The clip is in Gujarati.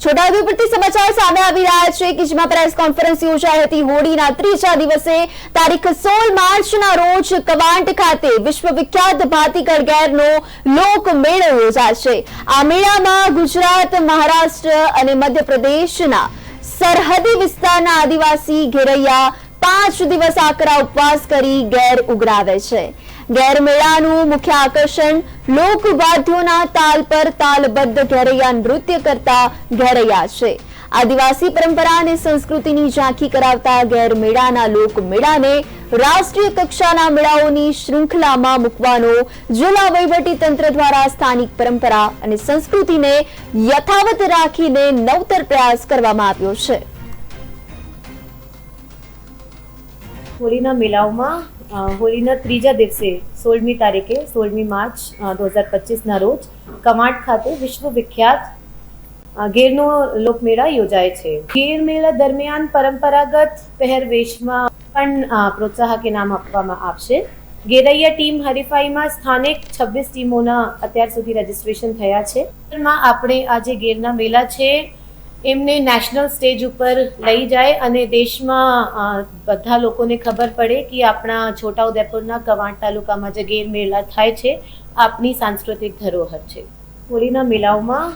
છોટાઉદેપુરથી સમાચાર સામે આવી રહ્યા છે કે જેમાં પ્રેસ કોન્ફરન્સ યોજાઈ હતી। હોળીના ત્રીજા દિવસે તારીખ 16 માર્ચના રોજ કવાંટ ખાતે વિશ્વવિખ્યાત ભાતીગળ ગેરનો લોકમેળો યોજાશે। આ મેળામાં ગુજરાત, મહારાષ્ટ્ર અને મધ્યપ્રદેશના સરહદી વિસ્તારના આદિવાસી ઘેરૈયા 5 દિવસ આકરા ઉપવાસ કરી ગેર ઉગરાવે છે। ગેર મેળાનું મુખ્ય આકર્ષણ લોકવાદ્યોના તાલ પર તાલબદ્ધ ઘેરૈયા નૃત્ય કરતા ઘેરૈયા છે। આદિવાસી પરંપરા અને સંસ્કૃતિની ઝાંખી કરાવતા ગેર મેળાના લોકમેળાને રાષ્ટ્રીય કક્ષાના મેળાઓની શૃંખલામાં મૂકવાનો જિલ્લા વહીવટી તંત્ર દ્વારા સ્થાનિક પરંપરા અને સંસ્કૃતિને યથાવત રાખીને નવતર પ્રયાસ કરવામાં આવ્યો છે। હોળીના મેળાઓમાં હોળીના ત્રીજા દિવસે 16મી તારીખે 16મી માર્ચ 2025ના રોજ કવાંટ ખાતે વિશ્વ વિખ્યાત ગેરનો લોકમેળા યોજાય છે। ગેર મેળા દરમિયાન પરંપરાગત પહેરવેશમાં પણ પ્રોત્સાહક ઇનામ આપવામાં આવશે। ગેરૈયા ટીમ હરીફાઈમાં સ્થાનિક 26 ટીમોના અત્યાર સુધી રજીસ્ટ્રેશન થયા છે। આપણે આ જે ગેરના મેળા છે એમને નેશનલ સ્ટેજ ઉપર લઈ જાય અને દેશમાં બધા લોકોને ખબર પડે કે આપણા છોટાઉદેપુરના કવાંટ તાલુકામાં જે ગેર મેળા થાય છે આપણી સાંસ્કૃતિક ધરોહર છે। હોળીના મેળાઓમાં